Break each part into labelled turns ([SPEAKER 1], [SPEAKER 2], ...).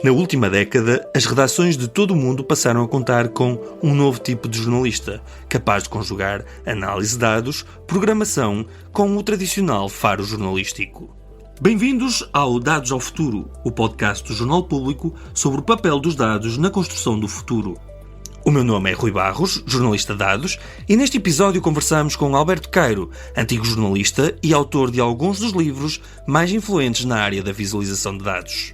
[SPEAKER 1] Na última década, as redações de todo o mundo passaram a contar com um novo tipo de jornalista, capaz de conjugar análise de dados, programação, com o tradicional faro jornalístico. Bem-vindos ao Dados ao Futuro, o podcast do Jornal Público sobre o papel dos dados na construção do futuro. O meu nome é Rui Barros, jornalista de dados, e neste episódio conversamos com Alberto Cairo, antigo jornalista e autor de alguns dos livros mais influentes na área da visualização de dados.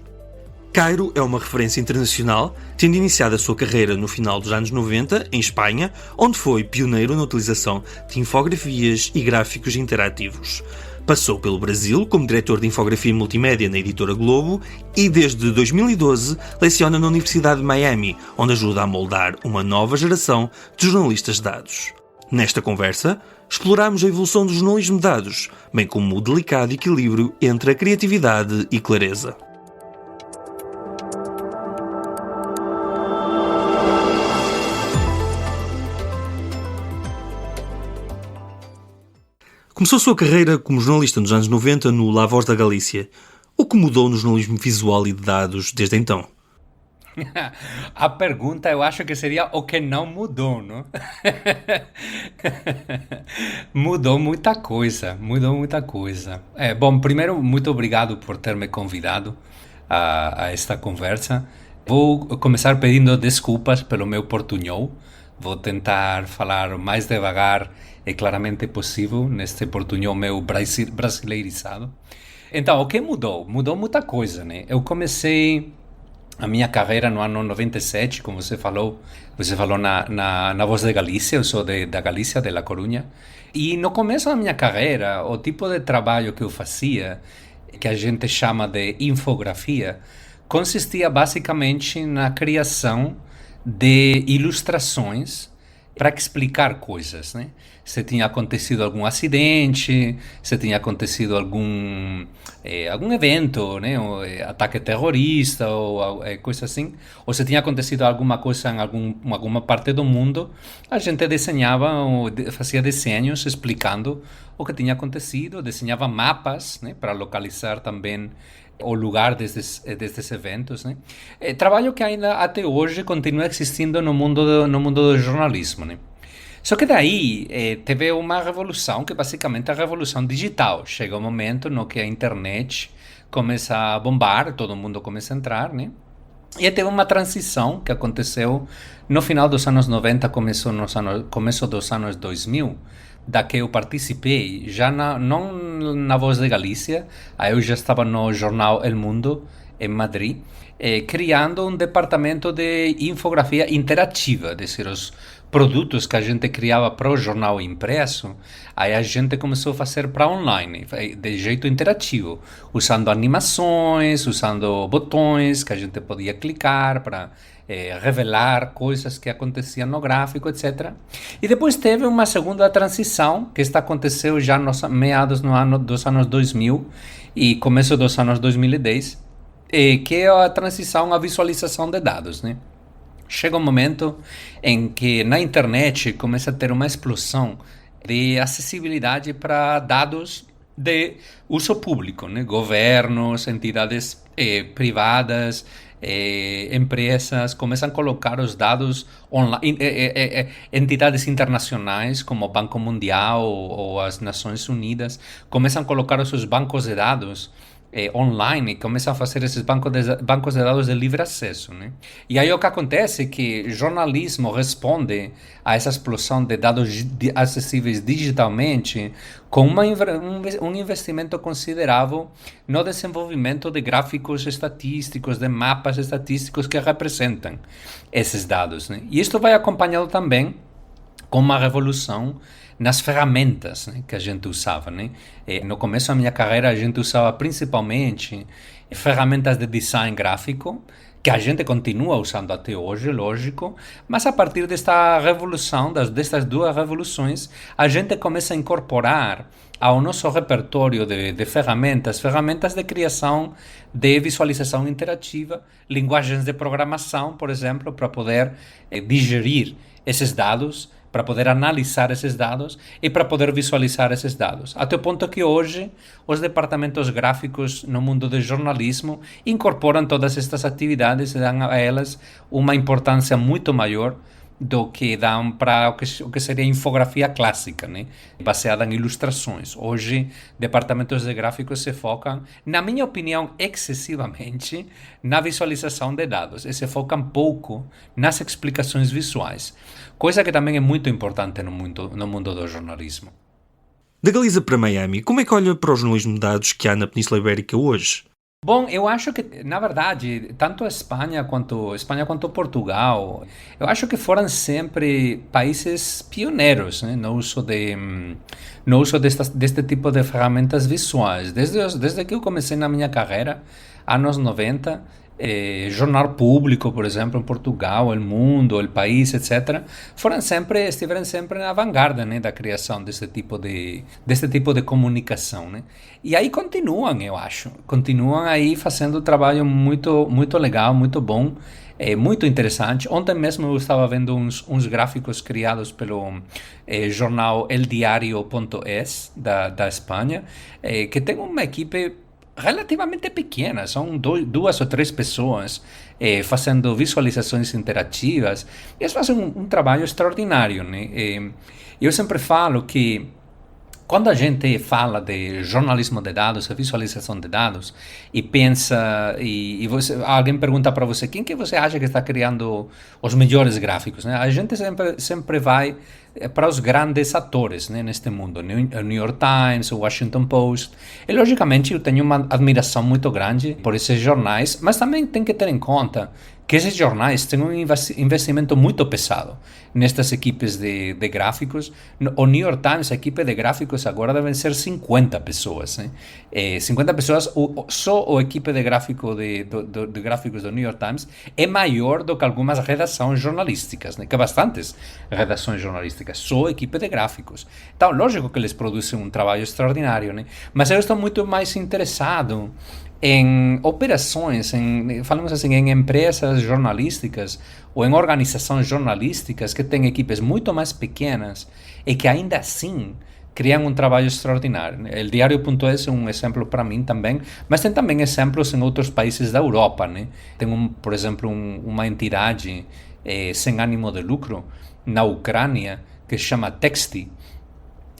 [SPEAKER 1] Cairo é uma referência internacional, tendo iniciado a sua carreira no final dos anos 90, em Espanha, onde foi pioneiro na utilização de infografias e gráficos interativos. Passou pelo Brasil como diretor de infografia e multimédia na editora Globo e desde 2012 leciona na Universidade de Miami, onde ajuda a moldar uma nova geração de jornalistas de dados. Nesta conversa, exploramos a evolução do jornalismo de dados, bem como o delicado equilíbrio entre a criatividade e clareza. Começou a sua carreira como jornalista nos anos 90 no La Voz da Galícia. O que mudou no jornalismo visual e de dados desde então?
[SPEAKER 2] A pergunta eu acho que seria o que não mudou, não? Mudou muita coisa. Bom, primeiro, muito obrigado por ter me convidado a esta conversa. Vou começar pedindo desculpas pelo meu portunhol. Vou tentar falar o mais devagar e claramente possível neste portunhol meu brasileirizado. Então, o que mudou? Mudou muita coisa, né? Eu comecei a minha carreira no ano 97, como você falou na Voz da Galícia, eu sou da Galícia, de La Coruña. E no começo da minha carreira, o tipo de trabalho que eu fazia, que a gente chama de infografia, consistia basicamente na criação de ilustrações para explicar coisas, né? Se tinha acontecido algum acidente, se tinha acontecido algum evento, né? Ataque terrorista ou coisa assim, ou se tinha acontecido alguma coisa em alguma parte do mundo, a gente desenhava ou fazia desenhos explicando o que tinha acontecido, desenhava mapas, né? Para localizar também o lugar destes eventos, né? Trabalho que ainda até hoje continua existindo no mundo do jornalismo, né? Só que daí teve uma revolução, que basicamente é a revolução digital. Chega um momento no que a internet começa a bombar, todo mundo começa a entrar, né? E teve uma transição que aconteceu no final dos anos 90, começo dos anos 2000, da que eu participei, já não na Voz de Galícia, aí eu já estava no jornal El Mundo, em Madrid, criando um departamento de infografia interativa, desde os produtos que a gente criava para o jornal impresso, aí a gente começou a fazer para online, de jeito interativo, usando animações, usando botões que a gente podia clicar para revelar coisas que aconteciam no gráfico, etc. E depois teve uma segunda transição, que esta aconteceu já nos meados dos anos 2000 e começo dos anos 2010, que é a transição à visualização de dados, né? Chega um momento em que na internet começa a ter uma explosão de acessibilidade para dados de uso público, né? Governos, entidades privadas, empresas começam a colocar os dados online, entidades internacionais como o Banco Mundial ou as Nações Unidas começam a colocar os seus bancos de dados online, começam a fazer esses bancos de dados de livre acesso, né? E aí o que acontece é que o jornalismo responde a essa explosão de dados acessíveis digitalmente com um investimento considerável no desenvolvimento de gráficos estatísticos, de mapas estatísticos que representam esses dados, né? E isto vai acompanhado também com uma revolução nas ferramentas, né, que a gente usava, né? No começo da minha carreira a gente usava principalmente ferramentas de design gráfico, que a gente continua usando até hoje, lógico, mas a partir desta revolução, destas duas revoluções, a gente começa a incorporar ao nosso repertório de ferramentas de criação de visualização interativa, linguagens de programação, por exemplo, para poder digerir esses dados para poder analisar esses dados e para poder visualizar esses dados. Até o ponto que hoje os departamentos gráficos no mundo do jornalismo incorporam todas estas atividades e dão a elas uma importância muito maior do que dão para o que seria infografia clássica, né? Baseada em ilustrações. Hoje, departamentos de gráficos se focam, na minha opinião, excessivamente na visualização de dados e se focam pouco nas explicações visuais, coisa que também é muito importante no mundo do jornalismo.
[SPEAKER 1] Da Galiza para Miami, como é que olha para o jornalismo de dados que há na Península Ibérica hoje?
[SPEAKER 2] Bom, eu acho que, na verdade, tanto a Espanha quanto Portugal, eu acho que foram sempre países pioneiros, né, no uso deste tipo de ferramentas visuais. Desde que eu comecei na minha carreira, anos 90, Jornal Público, por exemplo, em Portugal, El Mundo, El País, etc., estiveram sempre na vanguarda, né, da criação deste tipo de comunicação, né? E aí continuam, eu acho. Continuam aí fazendo um trabalho muito, muito legal, muito bom, muito interessante. Ontem mesmo eu estava vendo uns gráficos criados pelo jornal eldiario.es da Espanha, que tem uma equipe relativamente pequena, são duas ou três pessoas fazendo visualizações interativas. E eles fazem um trabalho extraordinário, né? Eu sempre falo que quando a gente fala de jornalismo de dados, de visualização de dados, e pensa, alguém pergunta para você, quem que você acha que está criando os melhores gráficos, né? A gente sempre vai para os grandes atores, né, neste mundo, o New York Times, o Washington Post, e logicamente eu tenho uma admiração muito grande por esses jornais, mas também tem que ter em conta que esses jornais têm um investimento muito pesado nestas equipes de gráficos. O New York Times, a equipe de gráficos agora devem ser 50 pessoas, né? 50 pessoas, só a equipe de gráficos do New York Times é maior do que algumas redações jornalísticas, né? Que bastantes redações jornalísticas, só a equipe de gráficos. Então, lógico que eles produzem um trabalho extraordinário, né? Mas eu estou muito mais interessado em operações, falamos assim, em empresas jornalísticas ou em organizações jornalísticas que têm equipes muito mais pequenas e que ainda assim criam um trabalho extraordinário. El Diario.es é um exemplo para mim também, mas tem também exemplos em outros países da Europa, né? Tem, por exemplo, uma entidade sem ânimo de lucro na Ucrânia que se chama Texty.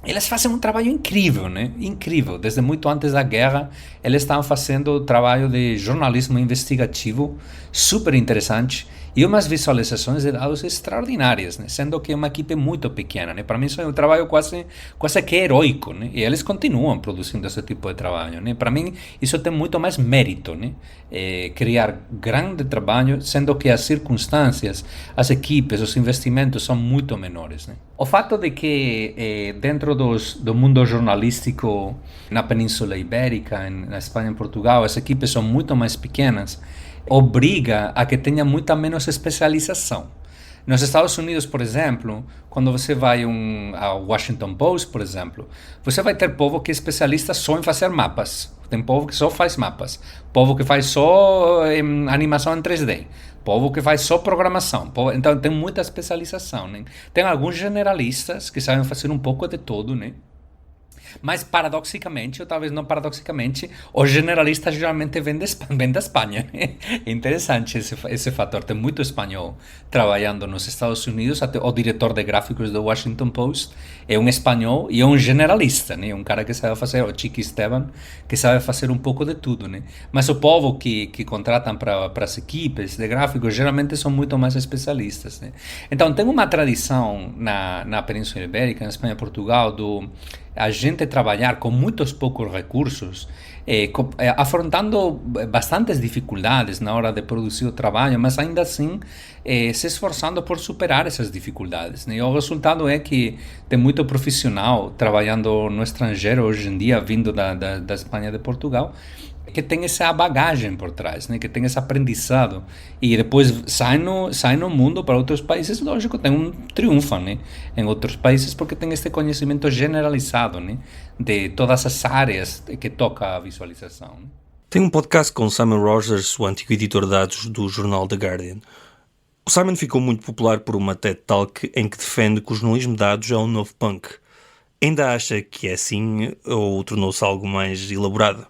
[SPEAKER 2] Eles fazem um trabalho incrível, né? Incrível. Desde muito antes da guerra, eles estavam fazendo trabalho de jornalismo investigativo super interessante e umas visualizações de dados extraordinárias, né? Sendo que é uma equipe muito pequena, né? Para mim isso é um trabalho quase que heróico, né? E eles continuam produzindo esse tipo de trabalho, né? Para mim isso tem muito mais mérito, né? Criar grande trabalho, sendo que as circunstâncias, as equipes, os investimentos são muito menores, né? O fato de que dentro do mundo jornalístico na Península Ibérica, na Espanha e em Portugal, as equipes são muito mais pequenas, obriga a que tenha muita menos especialização. Nos Estados Unidos, por exemplo, quando você vai ao Washington Post, por exemplo, você vai ter povo que é especialista só em fazer mapas. Tem povo que só faz mapas. Povo que faz só animação em 3D. Povo que faz só programação. Então tem muita especialização, né? Tem alguns generalistas que sabem fazer um pouco de tudo, né? Mas paradoxicamente, ou talvez não paradoxicamente, os generalistas geralmente vêm da Espanha. É interessante esse fator. Tem muito espanhol trabalhando nos Estados Unidos. Até o diretor de gráficos do Washington Post é um espanhol e é um generalista, né? Um cara que sabe fazer, o Chiqui Esteban, que sabe fazer um pouco de tudo, né? Mas o povo que contratam para as equipes de gráficos geralmente são muito mais especialistas, né? Então tem uma tradição na Península Ibérica, na Espanha e Portugal, a gente trabalhar com muitos poucos recursos, afrontando bastantes dificuldades na hora de produzir o trabalho, mas ainda assim se esforçando por superar essas dificuldades, né? E o resultado é que tem muito profissional trabalhando no estrangeiro hoje em dia, vindo da Espanha e de Portugal, que tem essa bagagem por trás, né? Que tem esse aprendizado e depois sai no mundo para outros países, lógico, tem triunfa, né? Em outros países porque tem este conhecimento generalizado, né? De todas as áreas que toca a visualização, né?
[SPEAKER 1] Tem um podcast com Simon Rogers, o antigo editor de dados do jornal The Guardian. O Simon ficou muito popular por uma TED Talk em que defende que o jornalismo de dados é um novo punk. Ainda acha que é assim ou tornou-se algo mais elaborado?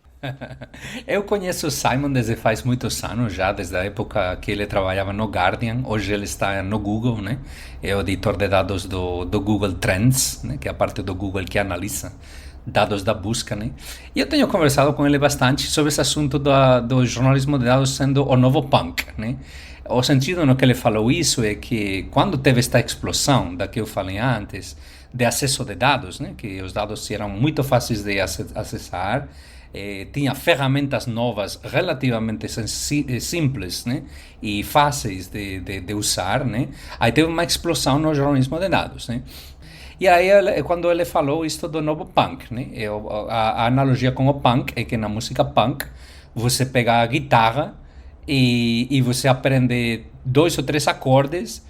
[SPEAKER 2] Eu conheço o Simon desde faz muitos anos já, desde a época que ele trabalhava no Guardian. Hoje ele está no Google, né? É o editor de dados do Google Trends, né? Que é a parte do Google que analisa dados da busca, né? E eu tenho conversado com ele bastante sobre esse assunto do jornalismo de dados sendo o novo punk, né? O sentido no que ele falou isso é que quando teve esta explosão da que eu falei antes, de acesso de dados, né? Que os dados eram muito fáceis de acessar, tinha ferramentas novas relativamente simples, né? E fáceis de usar, né? Aí teve uma explosão no jornalismo de dados, né? E aí, quando ele falou isso do novo punk, né? A analogia com o punk é que na música punk você pega a guitarra e você aprende 2 ou 3 acordes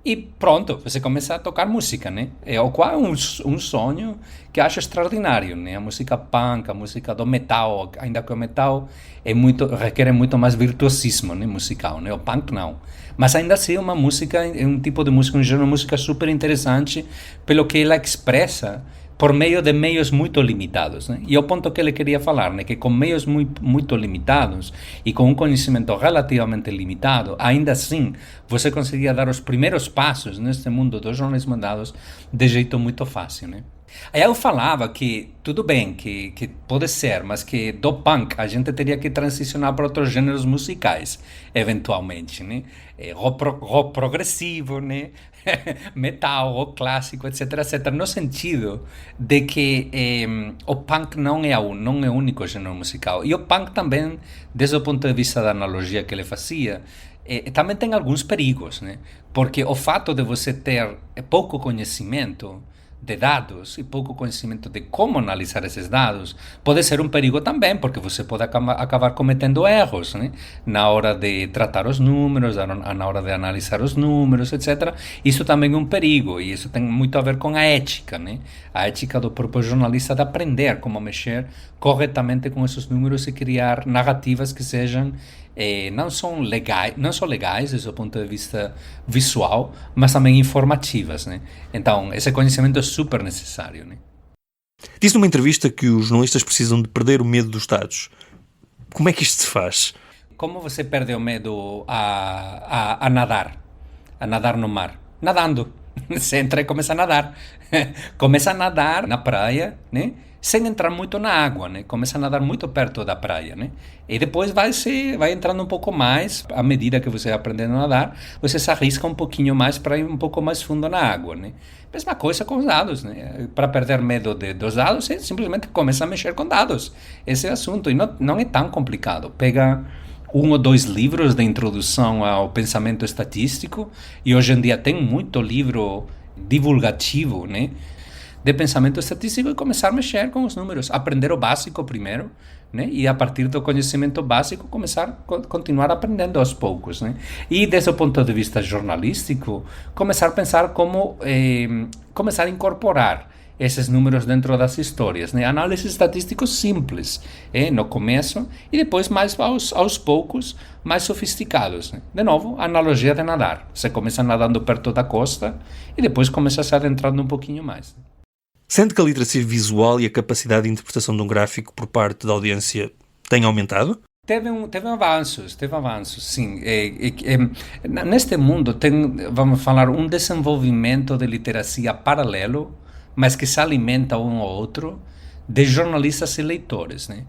[SPEAKER 2] e pronto, você começa a tocar música, né? É o qual é um sonho que acho extraordinário, né? A música punk, a música do metal, ainda que o metal requer muito mais virtuosismo, né? Musical, né? O punk não. Mas ainda assim é uma música, é um tipo de música, um gênero de música super interessante pelo que ela expressa por meio de meios muito limitados, né? E o ponto que ele queria falar, né? Que com meios muito limitados e com um conhecimento relativamente limitado, ainda assim, você conseguia dar os primeiros passos neste mundo dos jornalismo de dados de jeito muito fácil, né? Aí eu falava que tudo bem, que pode ser, mas que do punk a gente teria que transicionar para outros gêneros musicais, eventualmente, né? Rock progressivo, né? Metal, rock clássico, etc, etc. No sentido de que o punk não é o único gênero musical. E o punk também, desde o ponto de vista da analogia que ele fazia, também tem alguns perigos, né? Porque o fato de você ter pouco conhecimento de dados e pouco conhecimento de como analisar esses dados pode ser um perigo também, porque você pode acabar cometendo erros, né? Na hora de tratar os números, na hora de analisar os números, etc. Isso também é um perigo e isso tem muito a ver com a ética, né? A ética do próprio jornalista de aprender como mexer corretamente com esses números e criar narrativas que sejam não só legais desde o ponto de vista visual, mas também informativas, né? Então, esse conhecimento é super necessário, né?
[SPEAKER 1] Disse numa entrevista que os jornalistas precisam de perder o medo dos dados. Como é que isto se faz?
[SPEAKER 2] Como você perde o medo a nadar no mar? Nadando. Você entra e começa a nadar. Começa a nadar na praia, né? Sem entrar muito na água, né? Começa a nadar muito perto da praia, né? E depois vai entrando um pouco mais, à medida que você vai aprendendo a nadar, você se arrisca um pouquinho mais para ir um pouco mais fundo na água, né? Mesma coisa com os dados, né? Para perder medo dos dados, você simplesmente começa a mexer com dados. Esse é o assunto, e não é tão complicado. Pega 1 ou 2 livros de introdução ao pensamento estatístico, e hoje em dia tem muito livro divulgativo, né? De pensamento estatístico e começar a mexer com os números, aprender o básico primeiro, né? E a partir do conhecimento básico começar a continuar aprendendo aos poucos, né? E desde o ponto de vista jornalístico, começar a pensar como começar a incorporar esses números dentro das histórias, né? Análises estatísticos simples, no começo, e depois mais aos poucos, mais sofisticados, né? De novo, analogia de nadar. Você começa nadando perto da costa e depois começa a se adentrando um pouquinho mais.
[SPEAKER 1] Sente que a literacia visual e a capacidade de interpretação de um gráfico por parte da audiência tem aumentado?
[SPEAKER 2] Teve avanços, sim. Neste mundo tem, vamos falar, um desenvolvimento de literacia paralelo, mas que se alimenta um ao outro, de jornalistas e leitores, né?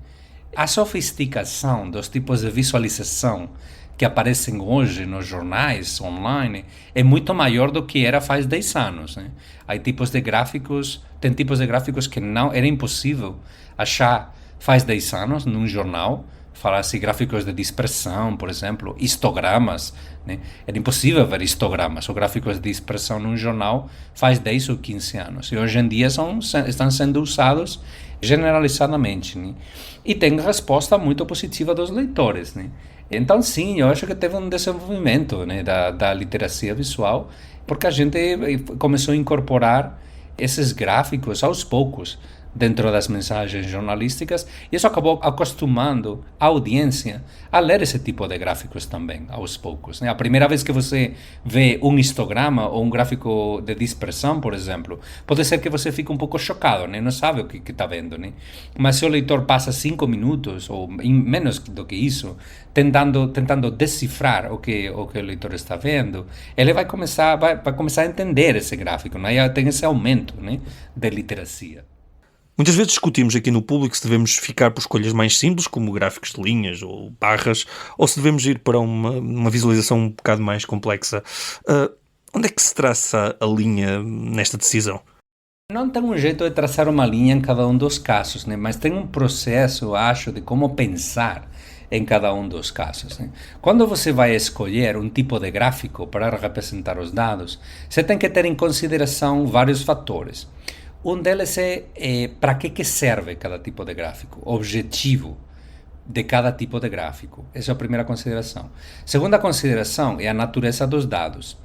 [SPEAKER 2] A sofisticação dos tipos de visualização que aparecem hoje nos jornais online é muito maior do que era faz 10 anos, né? Tem tipos de gráficos que não era impossível achar faz 10 anos num jornal. Falasse gráficos de dispersão, por exemplo, histogramas, né? Era impossível ver histogramas ou gráficos de dispersão num jornal faz 10 ou 15 anos. E hoje em dia estão sendo usados generalizadamente, né? E tem resposta muito positiva dos leitores, né? Então, sim, eu acho que teve um desenvolvimento, né, da literacia visual, porque a gente começou a incorporar esses gráficos aos poucos dentro das mensagens jornalísticas, e isso acabou acostumando a audiência a ler esse tipo de gráficos também, aos poucos, né? A primeira vez que você vê um histograma ou um gráfico de dispersão, por exemplo, pode ser que você fique um pouco chocado, né? Não sabe o que está vendo, né? Mas se o leitor passa 5 minutos, ou menos do que isso, tentando decifrar o que o leitor está vendo, ele vai começar a entender esse gráfico, né? E tem esse aumento, né, de literacia.
[SPEAKER 1] Muitas vezes discutimos aqui no público se devemos ficar por escolhas mais simples, como gráficos de linhas ou barras, ou se devemos ir para uma visualização um bocado mais complexa. Onde é que se traça a linha nesta decisão?
[SPEAKER 2] Não tem um jeito de traçar uma linha em cada um dos casos, né? Mas tem um processo, eu acho, de como pensar em cada um dos casos, né? Quando você vai escolher um tipo de gráfico para representar os dados, você tem que ter em consideração vários fatores. Um deles é para que serve cada tipo de gráfico, o objetivo de cada tipo de gráfico. Essa é a primeira consideração. Segunda consideração é a natureza dos dados.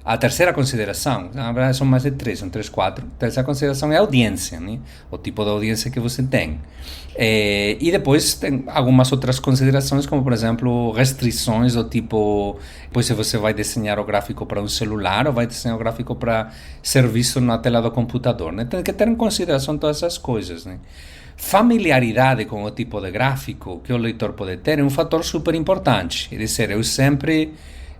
[SPEAKER 2] A terceira consideração, na verdade são mais de três, são 3, 4. A terceira consideração é a audiência, né? O tipo de audiência que você tem. E depois tem algumas outras considerações, como por exemplo, restrições do tipo, depois se você vai desenhar o gráfico para um celular ou vai desenhar o gráfico para ser visto na tela do computador, né? Tem que ter em consideração todas essas coisas, né? Familiaridade com o tipo de gráfico que o leitor pode ter é um fator super importante. É dizer, eu sempre...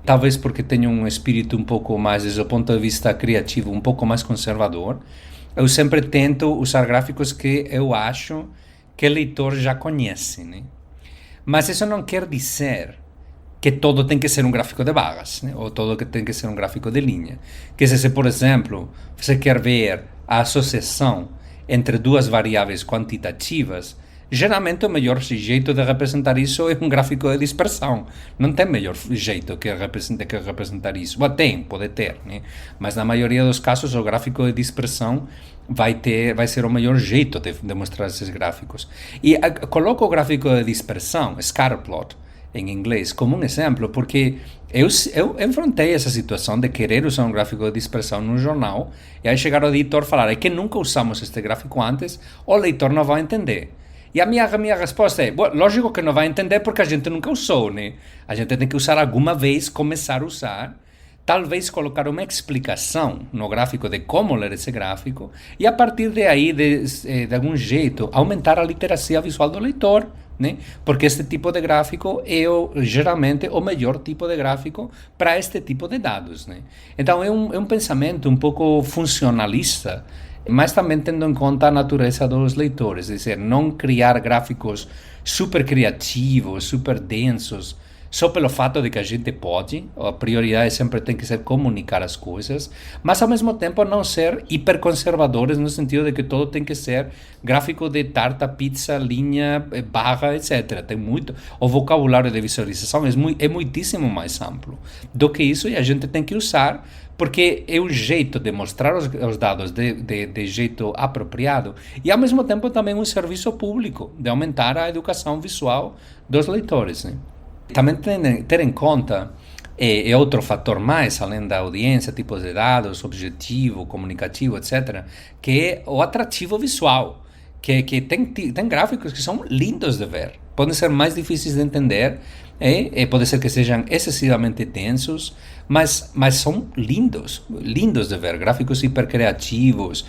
[SPEAKER 2] Talvez porque tenho um espírito um pouco mais, desde o ponto de vista criativo, um pouco mais conservador, eu sempre tento usar gráficos que eu acho que o leitor já conhece, né? Mas isso não quer dizer que todo tem que ser um gráfico de barras, né? Ou todo que tem que ser um gráfico de linha. Que se, por exemplo, você quer ver a associação entre duas variáveis quantitativas, geralmente o melhor jeito de representar isso é um gráfico de dispersão. Não tem melhor jeito que representar isso. Bom, pode ter, né? Mas na maioria dos casos o gráfico de dispersão vai ser o melhor jeito de mostrar esses gráficos. E coloco o gráfico de dispersão, scatterplot, em inglês, como um exemplo, porque eu enfrentei essa situação de querer usar um gráfico de dispersão no jornal, e aí chegar o editor e falar, é que nunca usamos este gráfico antes, o leitor não vai entender. E a minha resposta é, lógico que não vai entender porque a gente nunca usou, né? A gente tem que usar alguma vez, começar a usar, talvez colocar uma explicação no gráfico de como ler esse gráfico, e a partir de aí, de algum jeito, aumentar a literacia visual do leitor, né? Porque este tipo de gráfico é geralmente o melhor tipo de gráfico para este tipo de dados, né? Então é um pensamento um pouco funcionalista, mas também tendo em conta a natureza dos leitores, é dizer, não criar gráficos super criativos, super densos, só pelo fato de que a gente pode. A prioridade sempre tem que ser comunicar as coisas, mas ao mesmo tempo não ser hiperconservadores no sentido de que todo tem que ser gráfico de tarta, pizza, linha, barra, etc. Tem muito, o vocabulário de visualização é muitíssimo mais amplo do que isso, e a gente tem que usar, porque é um jeito de mostrar os dados de jeito apropriado, e ao mesmo tempo também um serviço público, de aumentar a educação visual dos leitores, né? Também ter em conta, é outro fator mais, além da audiência, tipos de dados, objetivo, comunicativo, etc., que é o atrativo visual, que tem gráficos que são lindos de ver, podem ser mais difíceis de entender, pode ser que sejam excessivamente densos, mas são lindos de ver, gráficos hipercriativos,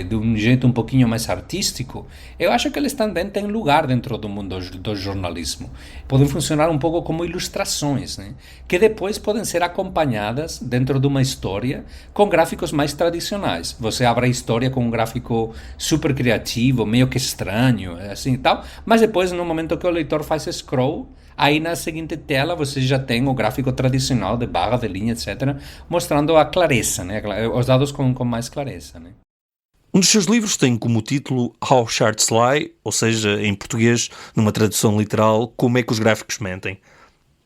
[SPEAKER 2] de um jeito um pouquinho mais artístico. Eu acho que eles também têm lugar dentro do mundo do jornalismo. Podem funcionar um pouco como ilustrações, né? Que depois podem ser acompanhadas dentro de uma história com gráficos mais tradicionais. Você abre a história com um gráfico super criativo, meio que estranho, assim e tal, mas depois, no momento que o leitor faz scroll, aí na seguinte tela você já tem o gráfico tradicional de barra, de linha, etc., mostrando a clareza, né? Os dados com mais clareza, né?
[SPEAKER 1] Um dos seus livros tem como título How Charts Lie, ou seja, em português, numa tradução literal, Como é que os gráficos mentem.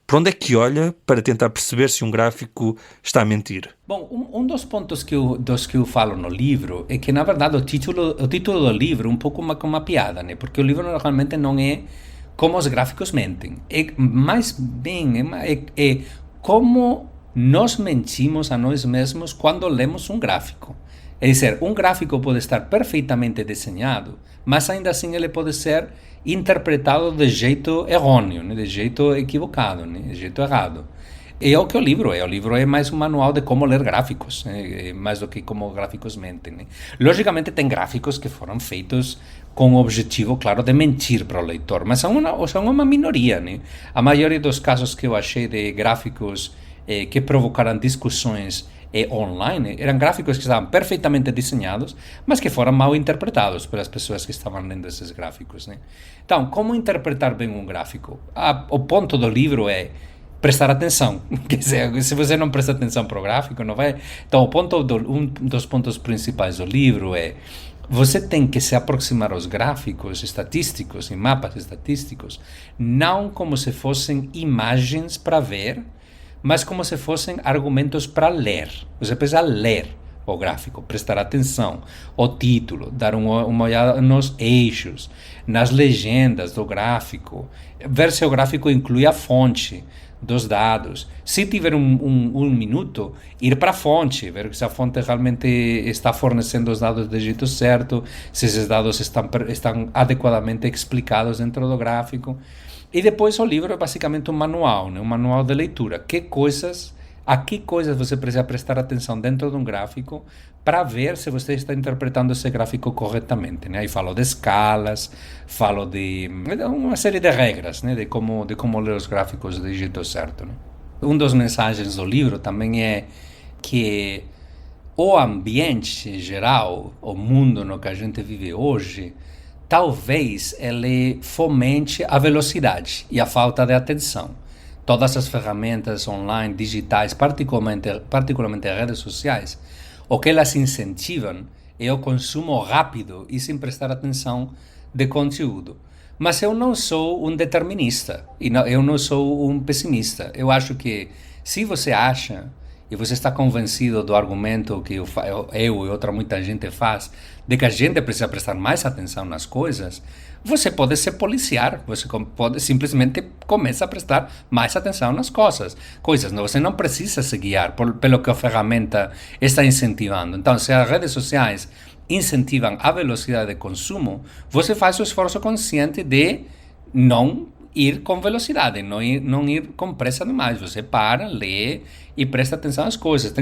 [SPEAKER 1] Por onde é que olha para tentar perceber se um gráfico está a mentir?
[SPEAKER 2] Bom, um dos pontos dos que eu falo no livro é que, na verdade, o título do livro é um pouco uma piada, né? Porque o livro normalmente não é como os gráficos mentem, mais bem como nós mentimos a nós mesmos quando lemos um gráfico. É dizer, um gráfico pode estar perfeitamente desenhado, mas ainda assim ele pode ser interpretado de jeito errôneo, né? De jeito equivocado, né? De jeito errado. E é o que o livro é. O livro é mais um manual de como ler gráficos, né? Mais do que como gráficos mentem, né? Logicamente tem gráficos que foram feitos com o objetivo, claro, de mentir para o leitor, mas são uma minoria, né? A maioria dos casos que eu achei de gráficos que provocaram discussões online, eram gráficos que estavam perfeitamente desenhados, mas que foram mal interpretados pelas pessoas que estavam lendo esses gráficos, né? Então, como interpretar bem um gráfico? O ponto do livro é prestar atenção. Quer dizer, se você não presta atenção para o gráfico, não vai... Então, um dos pontos principais do livro é você tem que se aproximar aos gráficos estatísticos e mapas estatísticos não como se fossem imagens para ver, mas como se fossem argumentos para ler. Você precisa ler o gráfico, prestar atenção ao título, dar uma olhada nos eixos, nas legendas do gráfico, ver se o gráfico inclui a fonte dos dados. Se tiver um minuto, ir para a fonte, ver se a fonte realmente está fornecendo os dados do jeito certo, se esses dados estão adequadamente explicados dentro do gráfico. E depois o livro é basicamente um manual, né? Um manual de leitura. A que coisas você precisa prestar atenção dentro de um gráfico para ver se você está interpretando esse gráfico corretamente, né? Aí falo de escalas, falo de uma série de regras, né? De como ler os gráficos do jeito certo, né? Das mensagens do livro também é que o ambiente geral, o mundo no que a gente vive hoje, talvez ele fomente a velocidade e a falta de atenção. Todas as ferramentas online, digitais, particularmente as redes sociais, o que elas incentivam é o consumo rápido e sem prestar atenção de conteúdo. Mas eu não sou um determinista, eu não sou um pessimista. Eu acho que se você acha e você está convencido do argumento que eu e outra muita gente faz, de que a gente precisa prestar mais atenção nas coisas, você pode se policiar, você pode simplesmente começar a prestar mais atenção nas coisas. Você não precisa se guiar pelo que a ferramenta está incentivando. Então, se as redes sociais incentivam a velocidade de consumo, você faz o esforço consciente de não ir com velocidade, não ir com pressa demais. Você para, lê e presta atenção às coisas.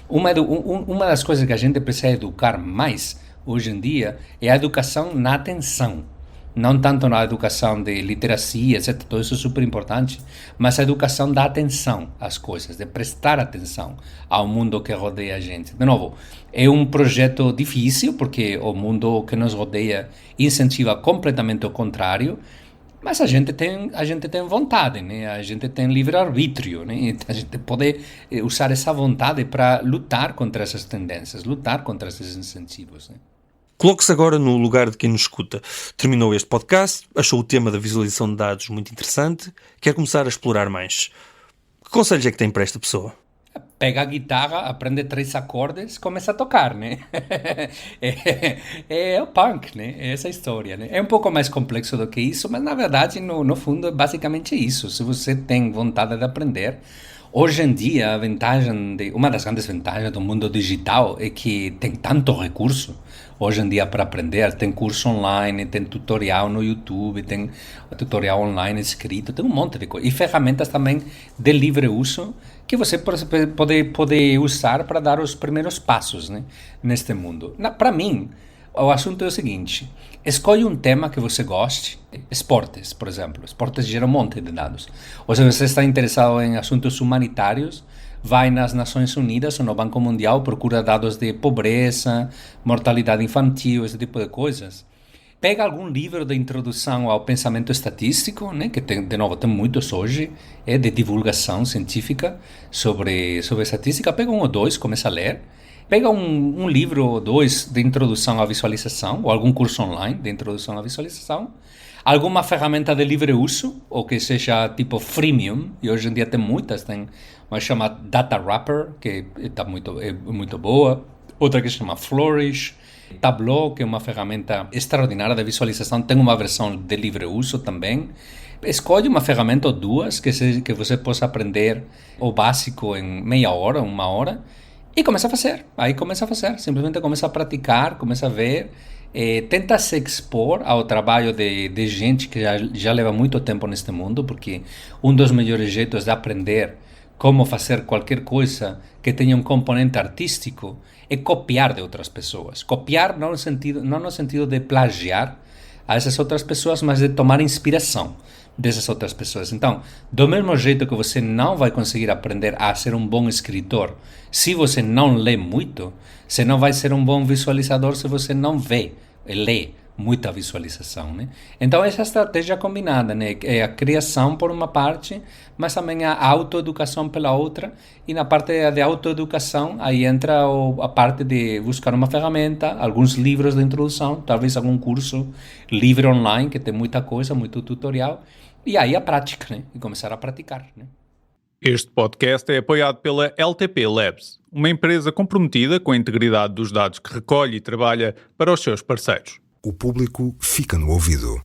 [SPEAKER 2] Uma das coisas que a gente precisa educar mais hoje em dia é a educação na atenção. Não tanto na educação de literacia, etc. Tudo isso é super importante, mas a educação da atenção às coisas, de prestar atenção ao mundo que rodeia a gente. De novo, é um projeto difícil, porque o mundo que nos rodeia incentiva completamente o contrário, mas a gente tem vontade, né? A gente tem livre-arbítrio, né? A gente pode usar essa vontade para lutar contra essas tendências, lutar contra esses incentivos, né?
[SPEAKER 1] Coloque-se agora no lugar de quem nos escuta. Terminou este podcast, achou o tema da visualização de dados muito interessante, quer começar a explorar mais. Que conselhos é que tem para esta pessoa?
[SPEAKER 2] Pega a guitarra, aprende 3 acordes, começa a tocar, né? É o punk, né? É essa história, né? É um pouco mais complexo do que isso, mas na verdade, no fundo, é basicamente isso. Se você tem vontade de aprender, hoje em dia, uma das grandes vantagens do mundo digital é que tem tanto recurso hoje em dia para aprender. Tem curso online, tem tutorial no YouTube, tem tutorial online escrito, tem um monte de coisa. E ferramentas também de livre uso que você pode usar para dar os primeiros passos, né, neste mundo. Para mim, o assunto é o seguinte: escolhe um tema que você goste. Esportes, por exemplo. Esportes geram um monte de dados. Ou se você está interessado em assuntos humanitários, vai nas Nações Unidas ou no Banco Mundial, procura dados de pobreza, mortalidade infantil, esse tipo de coisas. Pega algum livro de introdução ao pensamento estatístico, né, que tem muitos hoje, de divulgação científica sobre estatística. Pega 1 ou 2, começa a ler. Pega um livro ou 2 de introdução à visualização, ou algum curso online de introdução à visualização. Alguma ferramenta de livre uso, ou que seja tipo freemium, e hoje em dia tem muitas, tem uma chamada Data Wrapper, que é muito boa, outra que se chama Flourish, Tableau, que é uma ferramenta extraordinária de visualização, tem uma versão de livre uso também. Escolhe uma ferramenta ou 2 que você possa aprender o básico em meia hora, 1 hora, E começa a fazer. Aí começa a fazer. Simplesmente começa a praticar, começa a ver. Tenta se expor ao trabalho de gente que já leva muito tempo neste mundo, porque um dos melhores jeitos de aprender como fazer qualquer coisa que tenha um componente artístico é copiar de outras pessoas. Copiar não no sentido de plagiar a essas outras pessoas, mas de tomar inspiração dessas outras pessoas. Então, do mesmo jeito que você não vai conseguir aprender a ser um bom escritor se você não lê muito, você não vai ser um bom visualizador se você não lê muita visualização, né? Então, essa estratégia combinada, né? É a criação por uma parte, mas também a autoeducação pela outra. E na parte de autoeducação, aí entra a parte de buscar uma ferramenta, alguns livros de introdução, talvez algum curso livre online, que tem muita coisa, muito tutorial. E aí a prática, né? E começar a praticar, né?
[SPEAKER 3] Este podcast é apoiado pela LTP Labs, uma empresa comprometida com a integridade dos dados que recolhe e trabalha para os seus parceiros.
[SPEAKER 4] O público fica no ouvido.